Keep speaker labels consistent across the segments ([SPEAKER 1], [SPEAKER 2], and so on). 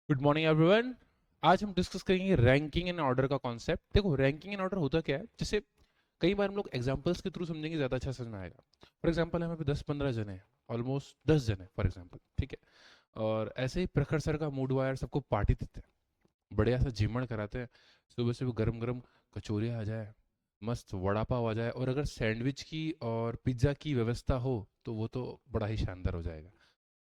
[SPEAKER 1] Good morning everyone. आज हम discuss करेंगे रैंकिंग एंड ऑर्डर का कॉन्सेप्ट। देखो, रैंकिंग एंड ऑर्डर होता क्या है, जैसे कई बार हम लोग एग्जांपल्स के थ्रू समझेंगे, ज़्यादा अच्छा समझ में आएगा। फॉर एग्जांपल, हमें पे 10-15 जने हैं, ऑलमोस्ट 10 जने फॉर एग्जांपल, ठीक है। और ऐसे ही प्रखर सर का मूड हुआ यार, सबको पार्टी देते हैं, बढ़िया सा जिमण कराते हैं। सुबह सुबह गरम गरम कचौरियाँ आ जाए, मस्त वड़ा पाव आ जाए, और अगर सैंडविच की और पिज्ज़ा की व्यवस्था हो तो वो तो बड़ा ही शानदार हो जाएगा।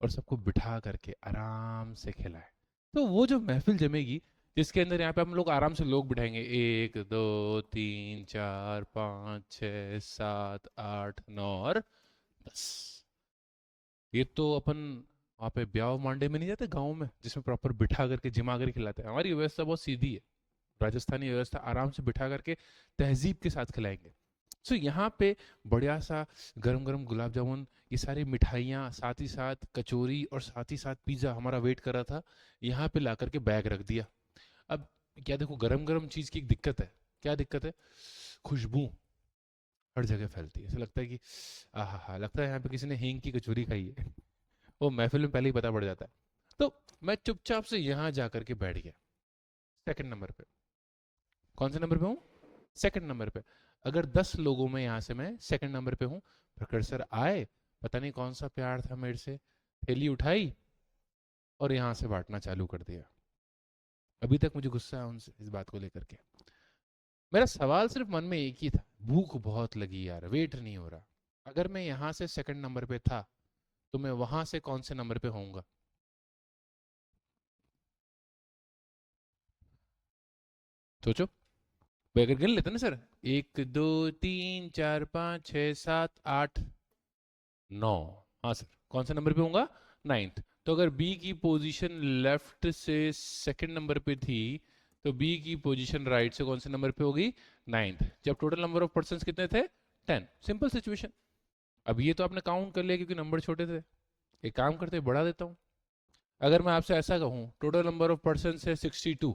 [SPEAKER 1] और सबको बिठा करके आराम से खिलाए, तो वो जो महफिल जमेगी, जिसके अंदर यहाँ पे हम लोग आराम से लोग बिठाएंगे, 1 2 3 4 5 6 7 8 9 और 10। ये तो अपन वहाँ पे ब्याह मांडे में नहीं जाते गाँव में, जिसमें प्रॉपर बिठा करके जिमा करके खिलाते हैं। हमारी व्यवस्था बहुत सीधी है, राजस्थानी व्यवस्था, आराम से बिठा करके तहजीब के साथ खिलाएंगे। सो यहाँ पे बढ़िया सा गरम गरम गुलाब जामुन, ये सारी मिठाइयाँ, साथ ही साथ कचौरी और साथ ही साथ पिज़्ज़ा हमारा वेट कर रहा था। यहाँ पे ला करके बैग रख दिया। अब क्या, देखो, गरम गरम चीज़ की एक दिक्कत है। क्या दिक्कत है? खुशबू हर जगह फैलती है, ऐसा लगता है कि आहा हा, लगता है यहाँ पे किसी ने हींग की कचौरी खाई है। वो महफिल में पहले ही पता पड़ जाता है। तो मैं चुपचाप से यहाँ जा करके बैठ गया, सेकंड नंबर पे। कौन से नंबर पे हूँ? सेकंड नंबर पे। अगर 10 लोगों में यहाँ से मैं सेकंड नंबर पे हूँ, प्रखर सर आए, पता नहीं कौन सा प्यार था मेरे से, थैली उठाई और यहाँ से बांटना चालू कर दिया। अभी तक मुझे गुस्सा है उनसे इस बात को लेकर के। मेरा सवाल सिर्फ मन में एक ही था, भूख बहुत लगी यार, वेट नहीं हो रहा। अगर मैं यहाँ से सेकंड नंबर पे था, तो मैं वहां से कौन से नंबर पे होऊंगा? सोचो। अगर गिन लेते ना सर, 1 2 3 4 5 6 7 8 9। हाँ सर, कौन सा नंबर पे होऊंगा? नाइन्थ। तो अगर बी की पोजीशन लेफ्ट से सेकंड नंबर पे थी, तो बी की पोजीशन राइट से कौन से नंबर पे होगी? नाइन्थ। जब टोटल नंबर ऑफ पर्सन कितने थे? 10। Simple situation. अब ये तो आपने काउंट कर लिया क्योंकि नंबर छोटे थे। एक काम करते, बढ़ा देता हूँ। अगर मैं आपसे ऐसा कहूँ, टोटल नंबर ऑफ पर्सन है 62,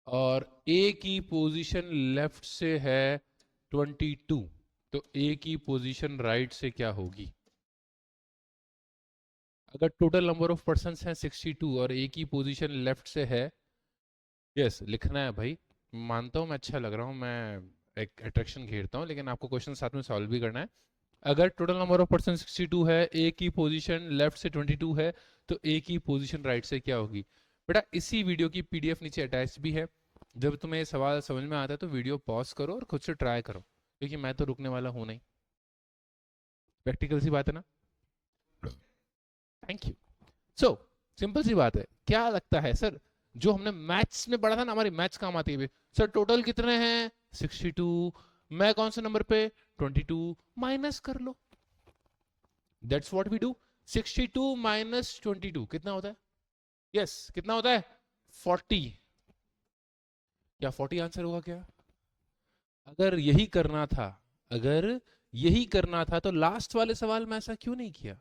[SPEAKER 1] और ए की पोजीशन लेफ्ट से है 22, तो ए की पोजीशन राइट से क्या होगी? अगर टोटल नंबर ऑफ पर्सन है 62 और ए की पोजीशन लेफ्ट से है, यस लिखना है भाई। मानता हूँ मैं अच्छा लग रहा हूँ, मैं एक अट्रैक्शन घेरता हूँ, लेकिन आपको क्वेश्चन साथ में सॉल्व भी करना है। अगर टोटल नंबर ऑफ पर्सन 62 है, ए की पोजीशन लेफ्ट से 22 है, तो ए की पोजीशन राइट से क्या होगी? बेटा, इसी वीडियो की पीडीएफ नीचे अटैच भी है। जब तुम्हें ये सवाल समझ में आता है तो वीडियो पॉज करो और खुद से ट्राई करो, क्योंकि मैं तो रुकने वाला हूँ नहीं। प्रैक्टिकल सी बात है ना? Thank you. सो सिंपल सी बात है, क्या लगता है सर, जो हमने मैथ्स में पढ़ा था ना, हमारी मैथ्स काम आती है सर, टोटल कितने हैं? 62। मैं कौन से नंबर पे? 22। माइनस कर लो, that's what we do. 62 minus 22 कितना होता है? यस कितना होता है? 40। क्या 40 आंसर होगा क्या? अगर यही करना था, अगर यही करना था, तो लास्ट वाले सवाल में ऐसा क्यों नहीं किया?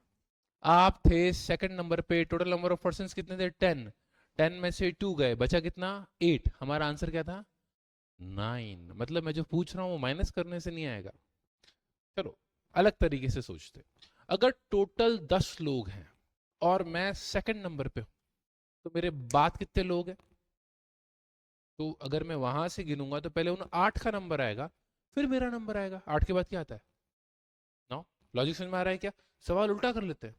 [SPEAKER 1] आप थे सेकंड नंबर पे, टोटल नंबर ऑफ पर्सन कितने थे? 10। 10 में से 2 गए, बचा कितना? 8। हमारा आंसर क्या था? 9। मतलब मैं जो पूछ रहा हूँ वो माइनस करने से नहीं आएगा। चलो अलग तरीके से सोचते। अगर टोटल 10 लोग हैं और मैं सेकंड नंबर पे हूं, तो मेरे बाद कितने लोग हैं? तो अगर मैं वहां से गिनूंगा तो पहले उन 8 का नंबर आएगा, फिर मेरा नंबर आएगा। 8 के बाद क्या आता है? 9। लॉजिक समझ में आ रहा है क्या? सवाल उल्टा कर लेते हैं।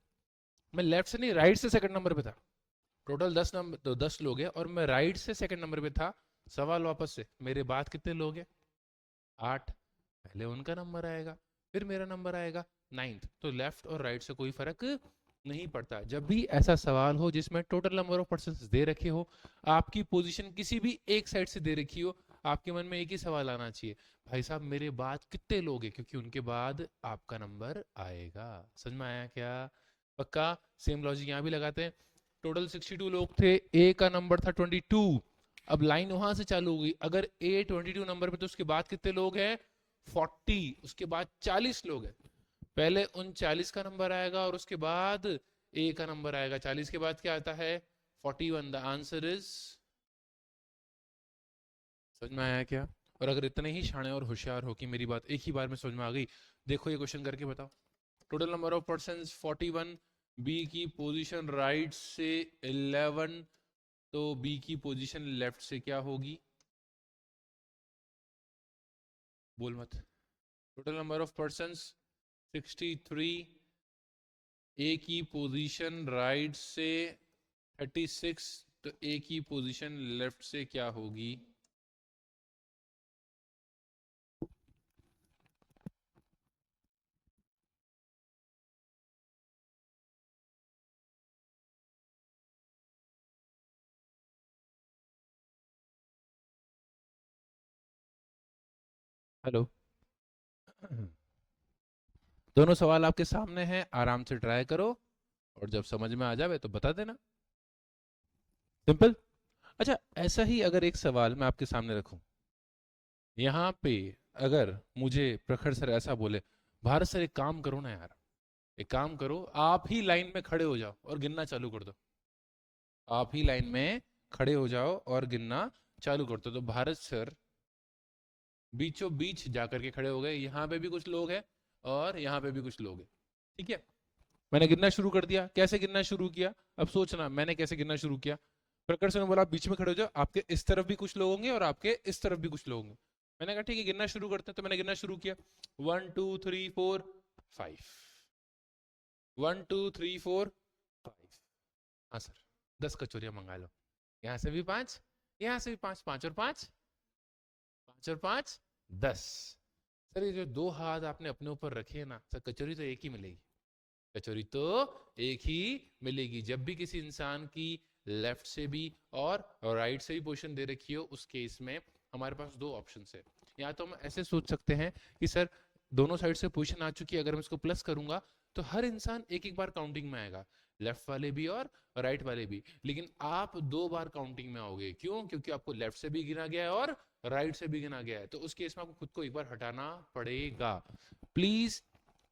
[SPEAKER 1] मैं लेफ्ट से नहीं, राइट से सेकंड नंबर पे था। टोटल 10 नंबर, तो 10 लोग हैं और मैं राइट से सेकंड नंबर पे था। सवाल वापस से, मेरे बाद कितने लोग हैं? 8। पहले उनका नंबर आएगा, फिर मेरा नंबर आएगा, नाइन्थ। तो लेफ्ट और राइट से कोई फर्क नहीं पड़ता। जब भी ऐसा सवाल हो जिसमें टोटल नंबर ऑफ पर्सन दे रखे हो, आपकी पोजीशन किसी भी एक साइड से दे रखी हो, आपके मन में एक ही सवाल आना चाहिए, भाई साहब मेरे बाद कितने लोग हैं, क्योंकि उनके बाद आपका नंबर आएगा। समझ में आया क्या? पक्का? सेम लॉजिक यहाँ भी लगाते हैं। टोटल 62 लोग थे, ए का नंबर था 22। अब लाइन वहां से चालू हो गई, अगर ए 22 नंबर पे, तो उसके बाद कितने लोग हैं? 40। उसके बाद 40 लोग हैं। पहले उन 40 का नंबर आएगा और उसके बाद ए का नंबर आएगा। 40 के बाद क्या आता है? 41। द आंसर इज, समझ में आया क्या? और अगर इतने ही शाणे और होशियार हो कि मेरी बात एक ही बार में समझ में आ गई, देखो ये क्वेश्चन करके बताओ। Total number of person 41, B की पोजीशन राइट से 11, तो बी की पोजीशन लेफ्ट से क्या होगी? बोल मत। टोटल नंबर ऑफ पर्सन्स 63, ए की पोजीशन राइट से 36, तो ए की पोजीशन लेफ्ट से क्या होगी? हेलो। दोनों सवाल आपके सामने हैं, आराम से ट्राई करो और जब समझ में आ जावे तो बता देना। सिंपल। अच्छा, ऐसा ही अगर एक सवाल मैं आपके सामने रखूं, यहाँ पे अगर मुझे प्रखर सर ऐसा बोले, भारत सर एक काम करो ना यार, एक काम करो, आप ही लाइन में खड़े हो जाओ और गिनना चालू कर दो। आप ही लाइन में खड़े हो जाओ और गिनना चालू कर दो। तो भारत सर बीचों बीच जाकर के खड़े हो गए, यहाँ पे भी कुछ लोग हैं और यहाँ पे भी कुछ लोग हैं। ठीक है, मैंने गिनना शुरू कर दिया। कैसे गिनना शुरू किया, अब सोचना मैंने कैसे गिनना शुरू किया। प्रखर सर ने बोला बीच में खड़े हो जाओ, आपके इस तरफ भी कुछ लोग होंगे और आपके इस तरफ भी कुछ लोग होंगे। मैंने कहा ठीक है गिनना शुरू करते हैं, तो मैंने गिनना शुरू किया। 1 2 3 4 5, 1 2 3 4 5। हाँ सर, 10 कचौरियां मंगा लो। यहाँ से भी 5, यहाँ से भी 5, 5 और 5, 5 और 5, 10। सर ये जो 2 हाथ आपने अपने ऊपर रखे हैं ना सर, कचौरी तो एक ही मिलेगी। कचौरी तो एक ही मिलेगी। जब भी किसी इंसान की लेफ्ट से भी और राइट से भी पोजीशन दे रखी हो, उस केस में हमारे पास 2 ऑप्शन है। या तो हम ऐसे सोच सकते हैं कि सर दोनों साइड से पोजीशन आ चुकी है, अगर मैं इसको प्लस करूंगा तो हर इंसान एक एक बार काउंटिंग में आएगा, लेफ्ट वाले भी और राइट वाले भी। लेकिन आप 2 बार काउंटिंग में आओगे, क्यों? क्योंकि आपको लेफ्ट से भी गिना गया है और राइट से भी गिना गया है। तो उस केस में आपको खुद को एक बार हटाना पड़ेगा। प्लीज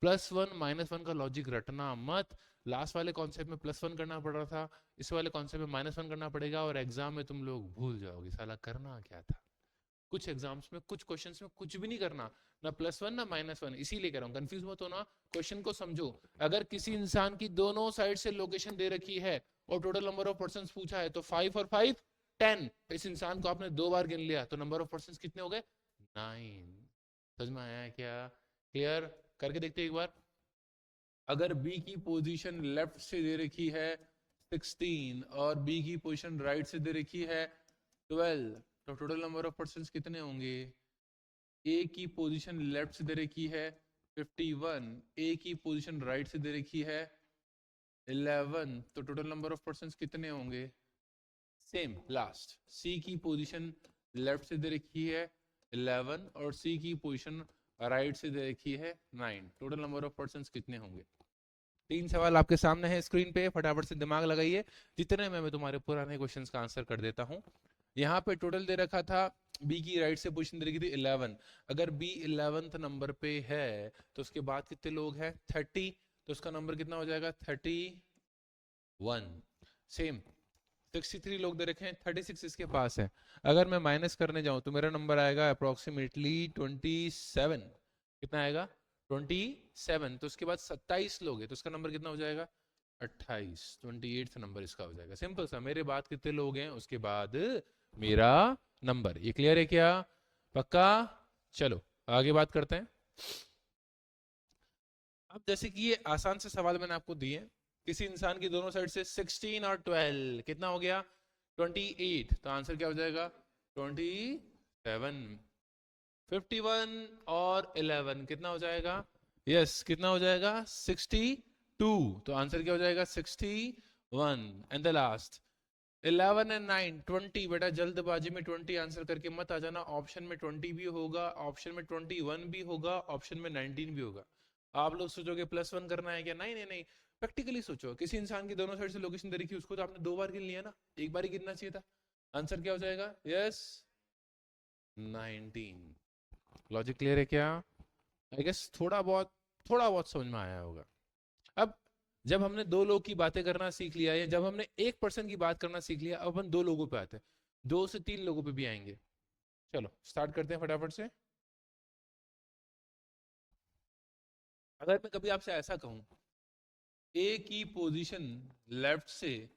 [SPEAKER 1] +1 -1 का लॉजिक रटना मत। लास्ट वाले कॉन्सेप्ट में +1 करना पड़ रहा था, इस वाले कॉन्सेप्ट में -1 करना पड़ेगा, और एग्जाम में तुम लोग भूल जाओगे साला करना क्या था। कुछ एग्जाम्स में कुछ क्वेश्चंस में कुछ भी नहीं करना, ना +1 ना -1। इसीलिए कह रहा हूँ कंफ्यूज मत होना, क्वेश्चन को समझो। अगर किसी इंसान की दोनों साइड से लोकेशन दे रखी है और टोटल नंबर ऑफ पर्सन पूछा है, तो 5 और 5 10। इस इंसान को आपने 2 बार गिन लिया, तो नंबर ऑफ पर्सन कितने हो गए? 9। समझ में आया क्या? क्लियर? करके देखते एक बार। अगर बी की पोजीशन लेफ्ट से दे रखी है 16 और बी की पोजीशन राइट से दे रखी है 12, तो टोटल नंबर ऑफ पर्सन कितने होंगे? ए की पोजीशन लेफ्ट से दे रखी है 51, ए की पोजीशन राइट से दे रखी है 11, तो टोटल नंबर ऑफ पर्सन कितने होंगे? सेम लास्ट, सी की पोजीशन लेफ्ट से दे रखी है 11 और सी की पोजीशन राइट से दे रखी है 9, टोटल नंबर ऑफ पर्सन कितने होंगे? 3 सवाल आपके सामने है स्क्रीन पे, फटाफट से दिमाग लगाइए। जितने में मैं तुम्हारे पुराने क्वेश्चंस का आंसर कर देता हूं। यहाँ पे टोटल दे रखा था, बी की राइट से पोजीशन दे रखी थी 11। अगर बी 11th नंबर पे है तो उसके बाद कितने लोग हैं? 30, तो उसका नंबर कितना हो जाएगा? 31। सेम 63 लोग दे रखे हैं, 36 इसके पास है। अगर मैं माइनस करने जाऊं तो मेरा नंबर आएगा अप्रोक्सीमेटली 27। कितना आएगा? 27। तो उसके बाद 27 लोग हैं, तो उसका नंबर कितना हो जाएगा? 28। 28th नंबर इसका हो जाएगा। सिंपल सा, मेरे बाद कितने लोग हैं उसके बाद मेरा नंबर। ये क्लियर है क्या? पक्का? चलो आगे बात करते हैं। अब जैसे कि ये आसान से सवाल मैंने आपको दिए, किसी इंसान की दोनों साइड से 16 और 12 कितना हो गया? 28। तो आंसर क्या हो जाएगा? 27। 51 और 11 कितना हो जाएगा? यस, कितना हो जाएगा? 62। तो आंसर क्या हो जाएगा? 61। And the last 11 and 9 20। बेटा जल्दबाजी में 20 आंसर करके मत आ जाना, ऑप्शन में 20 भी होगा, ऑप्शन में 21 भी होगा, ऑप्शन में 19 भी होगा। आप लोग सोचोगे +1 करना है क्या? नहीं नहीं नहीं, प्रैक्टिकली सोचो। किसी इंसान की दोनों साइड से लोकेशन दे रखी है, उसको तो आपने 2 बार गिन लिया ना, एक बार ही गिनना चाहिए था। आंसर क्या हो जाएगा? यस, 19। लॉजिक क्लियर है क्या? आई गेस थोड़ा बहुत समझ में आया होगा। अब जब हमने 2 लोग की बातें करना सीख लिया, या जब हमने एक पर्सन की बात करना सीख लिया, अब हम 2 लोगों पे आते हैं, 2 से 3 लोगों पे भी आएंगे। चलो स्टार्ट करते हैं फटाफट से। अगर मैं कभी आपसे ऐसा कहूं, ए की पोजीशन लेफ्ट से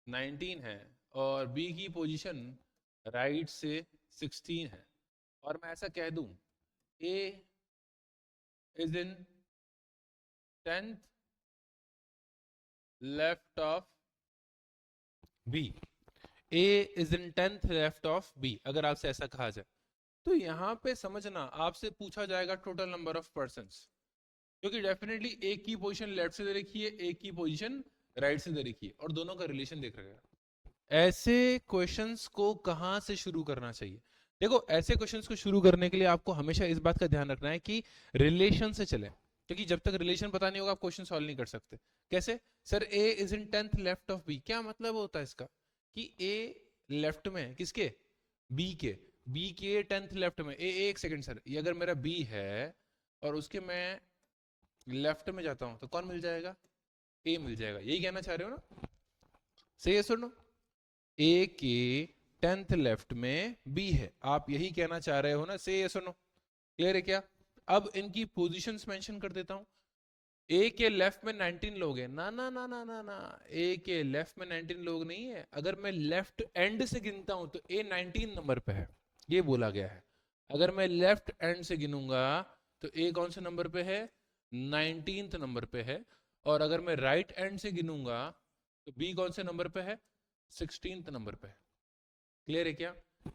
[SPEAKER 1] 19 है और बी की पोजीशन राइट से 16 है, और मैं ऐसा कह दूं A is in 10th left of B, A is in 10th left of B, अगर आपसे ऐसा कहा जाए तो यहाँ पे समझना आपसे पूछा जाएगा टोटल नंबर ऑफ पर्सन्स, क्योंकि डेफिनेटली एक की पोजीशन लेफ्ट से दे रखी है, एक की पोजीशन राइट से दे रखी है, और दोनों का रिलेशन देख रहे हैं। ऐसे क्वेश्चंस को कहां से शुरू करना चाहिए? देखो, ऐसे क्वेश्चंस को शुरू करने के लिए आपको हमेशा इस बात का ध्यान रखना है कि रिलेशन से चले, क्योंकि जब तक रिलेशन पता नहीं होगा आप क्वेश्चन सॉल्व नहीं कर सकते। कैसे? Sir A is in 10th left of B, क्या मतलब होता है इसका कि ए लेफ्ट में किसके? बी के, बी के 10th लेफ्ट में। एक सेकंड सर, ये अगर मेरा बी है और उसके मैं लेफ्ट में जाता हूं तो कौन मिल जाएगा? ए मिल जाएगा, यही कहना चाह रहे हो ना? सही है, सुनो, ए के 10th लेफ्ट में बी है, आप यही कहना चाह रहे हो ना? सही है, सुनो, क्लियर है क्या? अब इनकी पोजीशंस मेंशन कर देता हूं। ए के लेफ्ट में 19 लोग हैं, ना ना ना ना ना ना, ए के लेफ्ट में 19 लोग नहीं है, अगर मैं लेफ्ट एंड से गिनता हूं तो ए 19 नंबर पे है, ये बोला गया है। अगर मैं लेफ्ट एंड से गिनूंगा तो ए कौन से नंबर पे है? 19th नंबर पे है। और अगर मैं राइट एंड से गिनूंगा तो बी कौन से नंबर पे है? 16th नंबर पे है। क्लियर है क्या?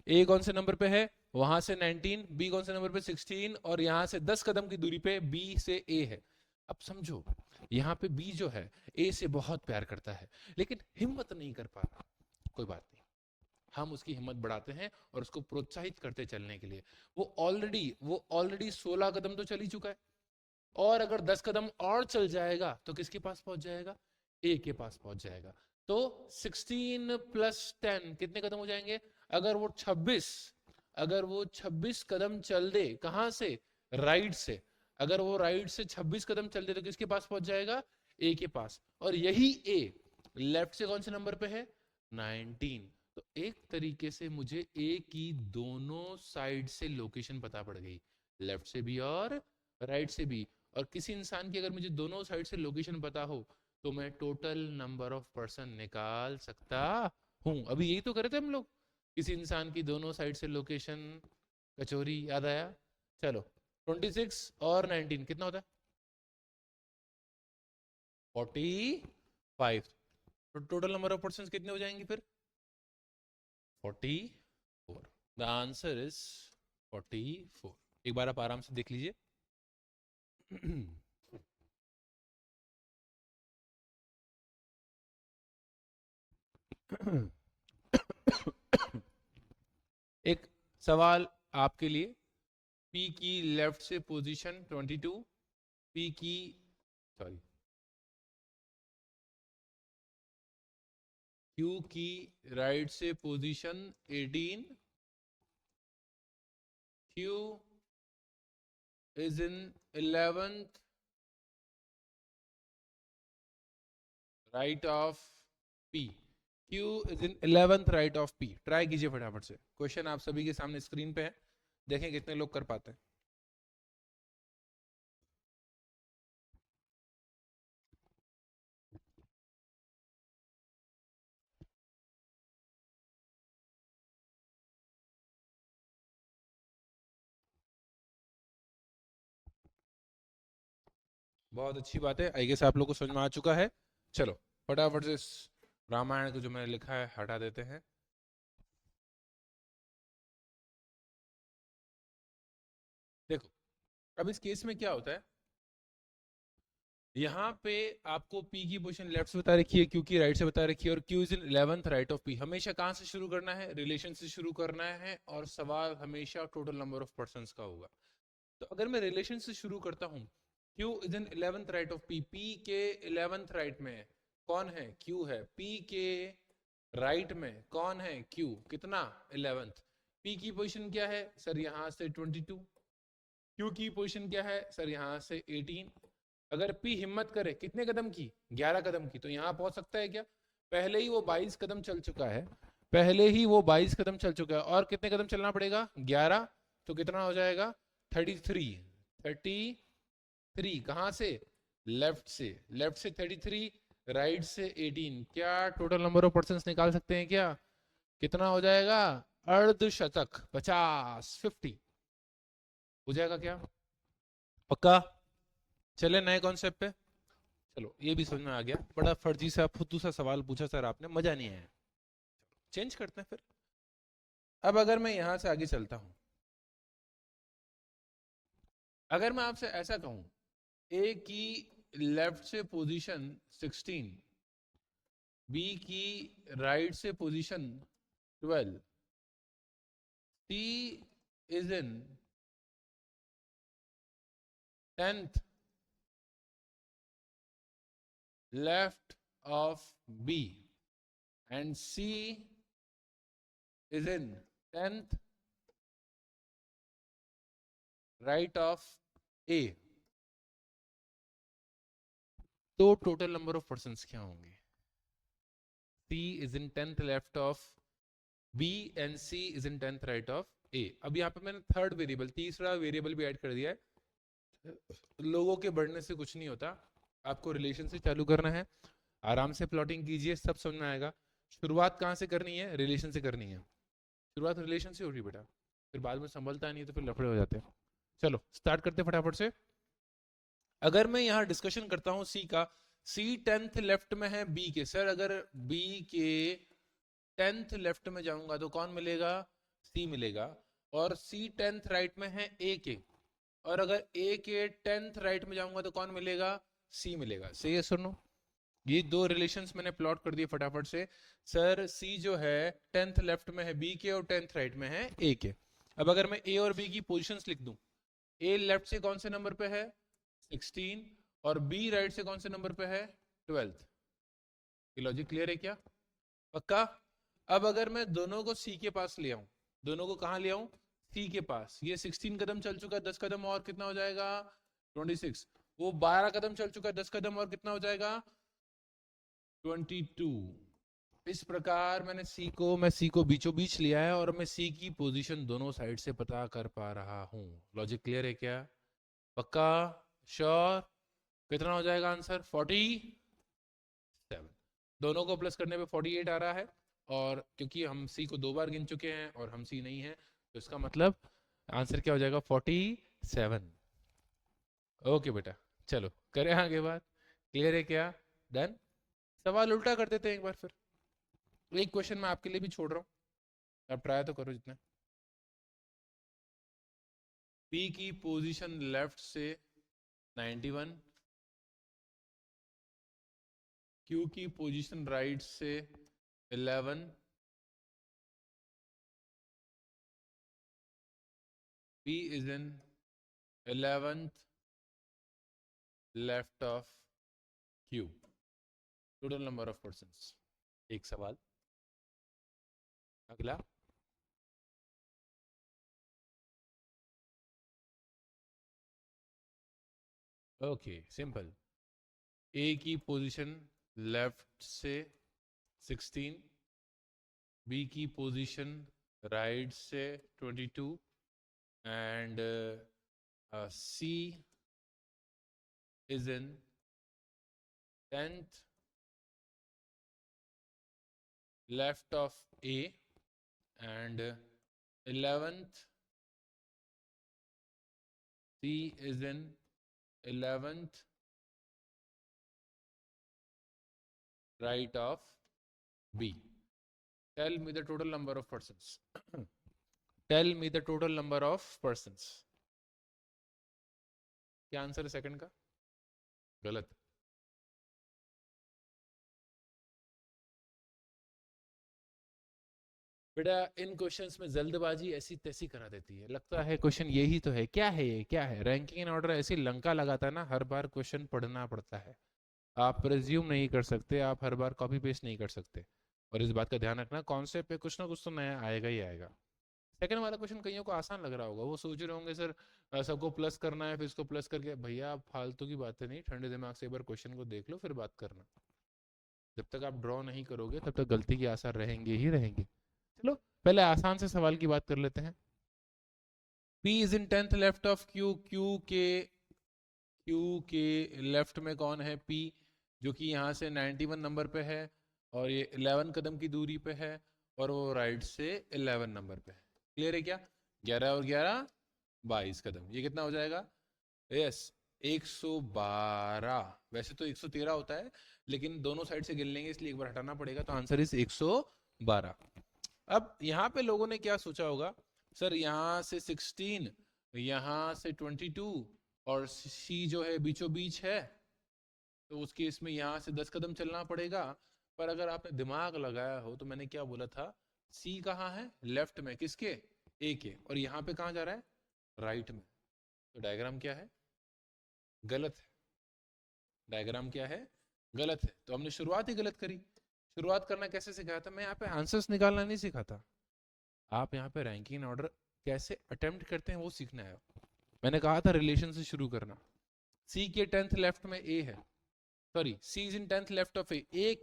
[SPEAKER 1] ए कौन से नंबर पे है? वहां से 19, बी कौन से नंबर पे? 16, और यहां से 10 कदम की दूरी पे बी से ए है। अब समझो, यहाँ पे बी जो है ए से बहुत प्यार करता है, लेकिन हिम्मत नहीं कर पा रहा। कोई बात नहीं, हम उसकी हिम्मत बढ़ाते हैं और उसको प्रोत्साहित करते चलने के लिए। वो ऑलरेडी 16 कदम तो चल ही चुका है, और अगर 10 कदम और चल जाएगा तो किसके पास पहुंच जाएगा? ए के पास पहुंच जाएगा। तो 16 + 10 कितने कदम हो जाएंगे? अगर वो 26 कदम चल दे, कहां से? राइट से। अगर वो राइट से 26 कदम चल दे तो किसके पास पहुंच जाएगा? ए के पास। और यही ए लेफ्ट से कौन से नंबर पे है? 19। तो एक तरीके से मुझे ए की दोनों साइड से लोकेशन पता पड़ गई, लेफ्ट से भी और राइट से भी। और किसी इंसान की अगर मुझे दोनों साइड से लोकेशन पता हो तो मैं टोटल नंबर ऑफ पर्सन निकाल सकता हूं। अभी यही तो करे थे हम लोग, किसी इंसान की दोनों साइड से लोकेशन। कचोरी याद आया? चलो, 26 और 19 कितना होता है? 45। तो टोटल नंबर ऑफ पर्सन कितने हो जाएंगे फिर? 44। The answer is 44। एक बार आप आराम से देख लीजिए। एक सवाल आपके लिए। पी की लेफ्ट से पोजीशन 22, पी की सॉरी क्यू की राइट से position 18, Q is in 11th right of P, Q is in 11th right of P. Try कीजिए फटाफट से, क्वेश्चन आप सभी के सामने स्क्रीन पे है, देखें कितने लोग कर पाते हैं। बहुत अच्छी बात है, आई गेस आप लोग को समझ में आ चुका है। चलो फटाफट से रामायण को जो मैंने लिखा है हटा देते हैं। देखो, अब इस केस में क्या होता है, यहाँ पे आपको P की पोजीशन लेफ्ट से बता रखी है, Q की राइट से बता रखी है, और Q is in 11th right of P। हमेशा कहाँ से शुरू करना है? रिलेशन से शुरू करना है, और सवाल हमेशा टोटल नंबर ऑफ पर्संस का होगा। तो अगर मैं रिलेशन से शुरू करता हूँ, Q is in 11th right of P, P के 11th राइट में कौन है? Q है। P के राइट में कौन है? Q। कितना? 11th। P की पोजीशन क्या है सर? यहाँ से 22। Q की पोजीशन क्या है सर? यहाँ से 18। अगर P हिम्मत करे कितने कदम की? 11 कदम की, तो यहाँ पहुंच सकता है क्या? पहले ही वो 22 कदम चल चुका है, पहले ही वो 22 कदम चल चुका है, और कितने कदम चलना पड़ेगा? 11। तो कितना हो जाएगा? 33। 33 कहां से? लेफ्ट से। लेफ्ट से 33, राइट से 18। क्या टोटल नंबर ऑफ पर्सन्स निकाल सकते हैं क्या? कितना हो जाएगा? अर्धशतक, 50 हो जाएगा क्या? पक्का? चले नए कॉन्सेप्ट पे। चलो ये भी समझ में आ गया, बड़ा फर्जी सा फुद्दू सा सवाल पूछा सर आपने, मजा नहीं आया। चेंज करते हैं फिर। अब अगर मैं यहां से आगे चलता हूं, अगर मैं आपसे ऐसा कहूं, ए की लेफ्ट से पोजीशन 16, बी की राइट से position 12, C is in 10th left of B and C is in 10th right of A, तो टोटल नंबर ऑफ पर्सन्स क्या होंगे? C is in 10th left of B and C is in 10th right of A। अब यहाँ पे मैंने third variable, तीसरा variable भी add कर दिया है। लोगों के बढ़ने से कुछ नहीं होता, आपको रिलेशन से चालू करना है। आराम से प्लॉटिंग कीजिए, सब समझ में आएगा। शुरुआत कहाँ से करनी है? रिलेशन से करनी है। शुरुआत रिलेशन से हो रही बेटा, फिर बाद में संभलता नहीं तो फिर लफड़े हो जाते हैं। चलो स्टार्ट करते फटाफट से। अगर मैं यहाँ डिस्कशन करता हूँ सी का, सी 10th लेफ्ट में है बी के। सर अगर बी के 10th लेफ्ट में जाऊंगा तो कौन मिलेगा? सी मिलेगा। और सी 10th राइट में है ए के, और अगर ए के 10th राइट में जाऊंगा तो कौन मिलेगा? सी मिलेगा। सही है सुनो, ये दो रिलेशंस मैंने प्लॉट कर दिए फटाफट से। सर सी जो है 10th लेफ्ट में है बी के और 10th राइट में है ए के। अब अगर मैं ए और बी की पोजीशंस लिख दूं, ए लेफ्ट से कौन से नंबर पे है? 16, और बी राइट से कौन से नंबर पे है? 12th। ये लॉजिक क्लियर है क्या? पक्का? अब अगर मैं दोनों को सी के पास ले आऊं, दोनों को कहां ले आऊं? सी के पास। ये 16 कदम चल चुका है, 10 कदम और कितना हो जाएगा? 26। वो 12 कदम चल चुका है, 10 कदम और कितना हो जाएगा? 22। इस प्रकार मैं सी को बीचों बीच लिया है और मैं सी की पोजीशन दोनों साइड से पता कर पा रहा हूं। लॉजिक क्लियर है क्या? पक्का? श्योर? कितना हो जाएगा आंसर? 47। दोनों को प्लस करने पे 48 आ रहा है, और क्योंकि हम सी को 2 बार गिन चुके हैं और हम सी नहीं है, तो इसका मतलब आंसर क्या हो जाएगा? 47। ओके बेटा, चलो करें आगे बात। क्लियर है क्या? डन। सवाल उल्टा कर देते हैं एक बार फिर। एक क्वेश्चन मैं आपके लिए भी छोड़ रहा हूं, आप ट्राई तो करो जितना। पी की पोजीशन लेफ्ट से 91, क्यू की पोजीशन राइट से 11, P is in 11th left of Q. Total number of persons. एक सवाल। अगला। Okay simple. ए की पोजीशन लेफ्ट से 16, बी की पोजीशन राइट से 22, and C is in 10th left of A and 11th, C is in 11th right of B. Tell me the total number of persons. Tell me the total number of persons. क्या answer है second का? गलत। बेटा इन questions में जल्दबाजी ऐसी तैसी करा देती है, लगता है क्वेश्चन यही तो है। क्या है ये? क्या है? रैंकिंग इन ऑर्डर ऐसी लंका लगाता है ना, हर बार क्वेश्चन पढ़ना पड़ता है। आप प्रिज्यूम नहीं कर सकते, आप हर बार कॉपी पेस्ट नहीं कर सकते। और इस बात का ध्यान रखना, कॉन्सेप्ट पे कुछ ना कुछ तो नया आएगा ही आएगा। सेकंड वाला क्वेश्चन कईयों को आसान लग रहा होगा, वो सोच रहे होंगे सर सबको प्लस करना है फिर इसको प्लस करके। भैया आप फालतू की बातें नहीं, ठंडे दिमाग से एक बार क्वेश्चन को देख लो फिर बात करना। जब तक आप ड्रॉ नहीं करोगे तब तक गलती के आसार रहेंगे ही रहेंगे। चलो पहले आसान से सवाल की बात कर लेते हैं। P is in 10th left of Q। Q के लेफ्ट में कौन है? P, जो कि यहाँ से 91 नंबर पे है और ये 11 कदम की दूरी पे है। और वो राइट से 11 नंबर पे है। क्लियर है क्या? 11 और 11 22 कदम। ये कितना हो जाएगा? यस 112। वैसे तो 113 होता है, लेकिन दोनों साइड से गिन लेंगे इसलिए एक बार हटाना पड़ेगा, तो आंसर इज 112। अब यहाँ पे लोगों ने क्या सोचा होगा, सर यहाँ से 16, यहाँ से 22 और सी जो है बीचों बीच है, तो उस केस में यहाँ से 10 कदम चलना पड़ेगा। पर अगर आपने दिमाग लगाया हो तो मैंने क्या बोला था, सी कहाँ है? लेफ्ट में। किसके? ए के। और यहाँ पे कहाँ जा रहा है? राइट में। तो डायग्राम क्या है? गलत है। डायग्राम क्या है? गलत है। तो हमने शुरुआत ही गलत करी। शुरुआत करना कैसे सिखाया था? मैं यहाँ पे आंसर्स निकालना नहीं सिखाता, आप यहाँ पे रैंकिंग ऑर्डर कैसे अटेम्प्ट करते हैं वो सीखना है। मैंने कहा था रिलेशन से शुरू करना। सी के 10th लेफ्ट में ए है, sorry C is in 10th left of A. A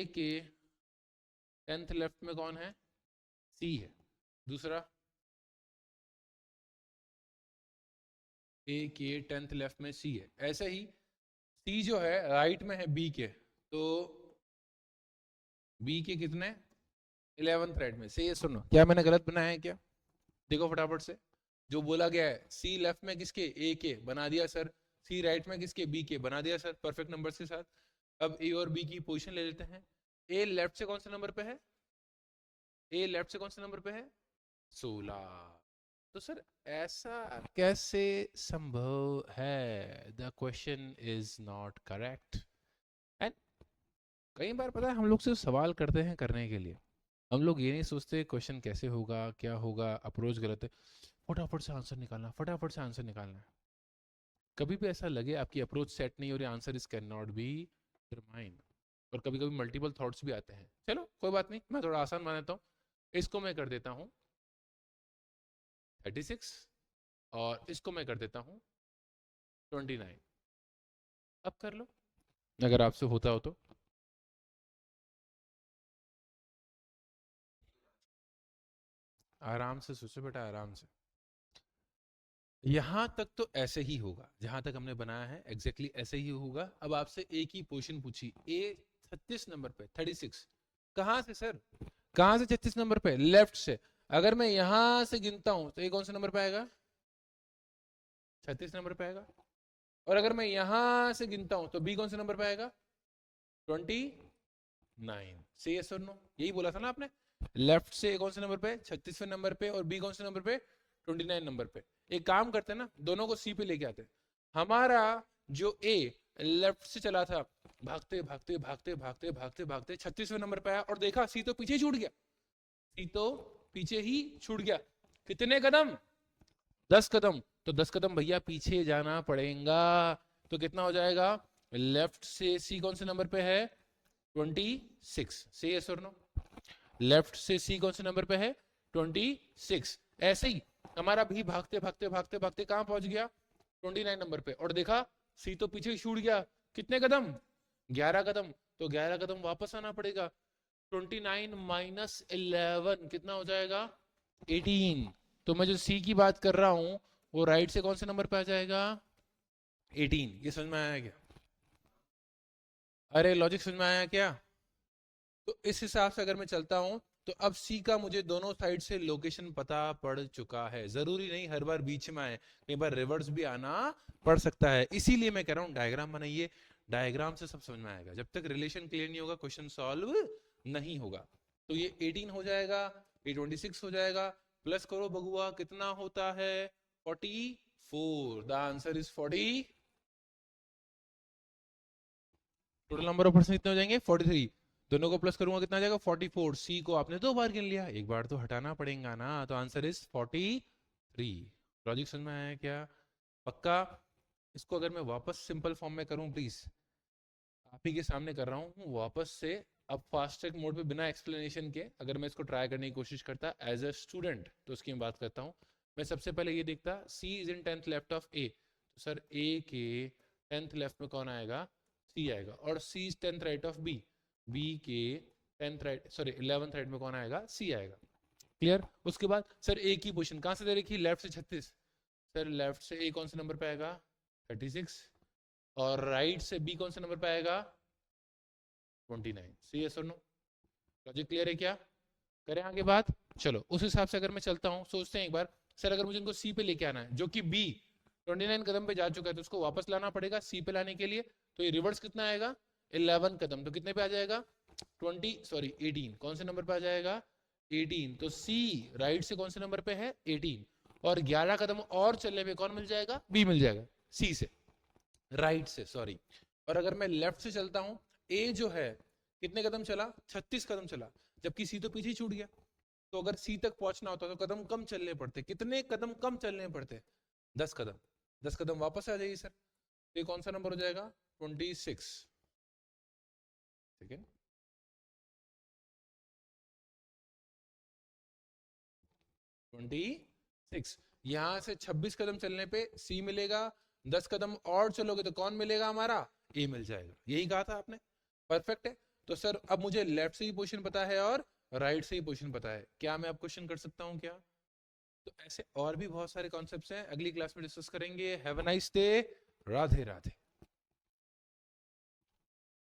[SPEAKER 1] के 10th लेफ्ट में कौन है? सी है। दूसरा, ए के 10th लेफ्ट में सी है। ऐसे ही सी जो है राइट में है बी के, तो बी के कितने? 11th राइट में। से ये सुनो, क्या मैंने गलत बनाया है क्या? देखो फटाफट से। जो बोला गया है सी लेफ्ट में किसके? ए के, बना दिया सर। सी राइट में किसके? बी के, बना दिया सर परफेक्ट नंबर्स के साथ। अब ए और बी की पोजीशन ले लेते हैं। ए लेफ्ट से कौन से नंबर पे है? ए लेफ्ट से कौन से नंबर पे है? 16। तो सर ऐसा कैसे संभव है? The question is not correct. And कई बार पता है हम लोग सिर्फ सवाल करते हैं करने के लिए, हम लोग ये नहीं सोचते क्वेश्चन कैसे होगा, क्या होगा, अप्रोच गलत है, फटाफट से आंसर निकालना, फटाफट से आंसर निकालना है। कभी भी ऐसा लगे आपकी अप्रोच सेट नहीं हो रही, answer is can not be determined. और कभी कभी मल्टीपल थॉट्स भी आते हैं। चलो कोई बात नहीं, मैं थोड़ा आसान बना देता हूँ। इसको मैं कर देता हूँ 36 और इसको मैं कर देता हूँ 29। अब कर लो अगर आपसे होता हो तो। आराम से सोचो बेटा, आराम से। यहां तक तो ऐसे ही होगा, जहां तक हमने बनाया है एग्जैक्टली ऐसे ही होगा। अब आपसे एक ही पोजीशन पूछी, ए 36 नंबर पे 36, कहां से सर? कहां से 36 नंबर पे? लेफ्ट से। अगर मैं यहां से गिनता हूं तो ये कौन से नंबर पे आएगा? 36 नंबर पे आएगा। और अगर मैं यहां से गिनता हूं तो बी कौन से नंबर पे आएगा? 29। से यस और नो? यही बोला था ना आपने। लेफ्ट से कौन से नंबर पे? 36वें नंबर पे। और बी कौन से नंबर पे? 29 नंबर पे। एक काम करते हैं ना, दोनों को सी पे लेके आते हैं। हमारा जो ए लेफ्ट से चला था, भागते भागते भागते भागते भागते भागते 36वें नंबर पे आया और देखा सी तो पीछे छूट गया। सी तो पीछे ही छूट गया। कितने कदम? 10 कदम। तो 10 कदम भैया पीछे जाना पड़ेगा। तो कितना हो जाएगा? लेफ्ट से सी कौन से नंबर पे है? 26। से यस और नो? लेफ्ट से सी कौन से नंबर पे है? 26। ऐसे ही हमारा भी भागते भागते भागते भागते कहां पहुंच गया? 29 नंबर पे। और देखा सी तो पीछे ही छूट गया। कितने कदम? 11 कदम। तो 11 कदम वापस आना पड़ेगा। 29 माइनस 11 कितना हो जाएगा? 18। तो मैं जो सी की बात कर रहा हूं वो राइट से कौन से नंबर पे आ जाएगा? 18। ये समझ में आया क्या? अरे लॉजिक समझ में आया क्या? तो इस हिसाब से अगर मैं चलता हूं तो अब सी का मुझे दोनों साइड से लोकेशन पता पड़ चुका है। जरूरी नहीं हर बार बीच में आए, कई बार रिवर्स भी आना पड़ सकता है। इसीलिए मैं कह रहा हूं डायग्राम बनाइए, डायग्राम से सब समझ में आएगा। जब तक रिलेशन क्लियर नहीं होगा क्वेश्चन सॉल्व नहीं होगा। तो ये 18 हो जाएगा, ये 26 हो जाएगा। प्लस करो बगुआ, कितना होता है? 44। The answer is 40। Total number of person कितने हो जाएंगे? 43। दोनों को प्लस करूंगा कितना आ जाएगा? 44। सी को आपने 2 बार गिन लिया, एक बार तो हटाना पड़ेगा ना। तो आंसर इज 43। लॉजिक समझ में आया क्या? पक्का? इसको अगर मैं वापस सिंपल फॉर्म में करूं प्लीज, आप ही के सामने कर रहा हूं वापस से। अब फास्ट ट्रैक मोड पे बिना एक्सप्लेनेशन के अगर मैं इसको ट्राई करने की कोशिश करता एज अ स्टूडेंट, तो उसकी मैं बात करता हूं। मैं सबसे पहले ये देखता, C is in 10th left of A. तो सर ए के 10th लेफ्ट में कौन आएगा? सी आएगा। और C is 10th right of B. B के 10th right, sorry 11th right में कौन आएगा? सी आएगा। क्लियर? उसके बाद सर ए की पोजिशन कहां से दे रखी? लेफ्ट से 36। सर लेफ्ट से ए कौन से नंबर पे आएगा? 36। और राइट से बी कौन से नंबर पे आएगा? 29। सी यस और नो? लॉजिक क्लियर है क्या? करें आगे बात? चलो उस हिसाब से अगर मैं चलता हूँ, सोचते हैं एक बार, सर अगर मुझे इनको सी पे लेके आना है, जो कि बी 29 कदम पे जा चुका है, तो उसको वापस लाना पड़ेगा सी पे लाने के लिए। तो ये रिवर्स कितना आएगा? 11 कदम, तो कितने पे आ जाएगा? 18, कौन से नंबर पे आ जाएगा? 18। तो सी राइट से कौन से नंबर पे है? 18। और 11 कदम और चलने पे कौन मिल जाएगा? बी मिल जाएगा, सी से, राइट से, सॉरी। और अगर मैं लेफ्ट से चलता हूं, ए जो है कितने कदम चला? 36 कदम चला, जबकि सी तो पीछे छूट गया। तो अगर सी तक पहुंचना होता तो कदम कम चलने पड़ते, कितने कदम कम चलने पड़ते? 10 कदम। 10 कदम वापस आ जाइए सर, तो ये कौन सा नंबर हो जाएगा? 26। ठीक है, 26। यहां से 26 कदम चलने पे सी मिलेगा, 10 कदम और चलोगे तो कौन मिलेगा हमारा? ए मिल जाएगा। यही कहा था आपने, परफेक्ट है। तो सर अब मुझे लेफ्ट से ही पोजीशन पता है और राइट से ही पोजीशन पता है, क्या मैं अब क्वेश्चन कर सकता हूं क्या? तो ऐसे और भी बहुत सारे कॉन्सेप्ट्स हैं, अगली क्लास में डिस्कस करेंगे। Have a nice day, Radhe Radhe.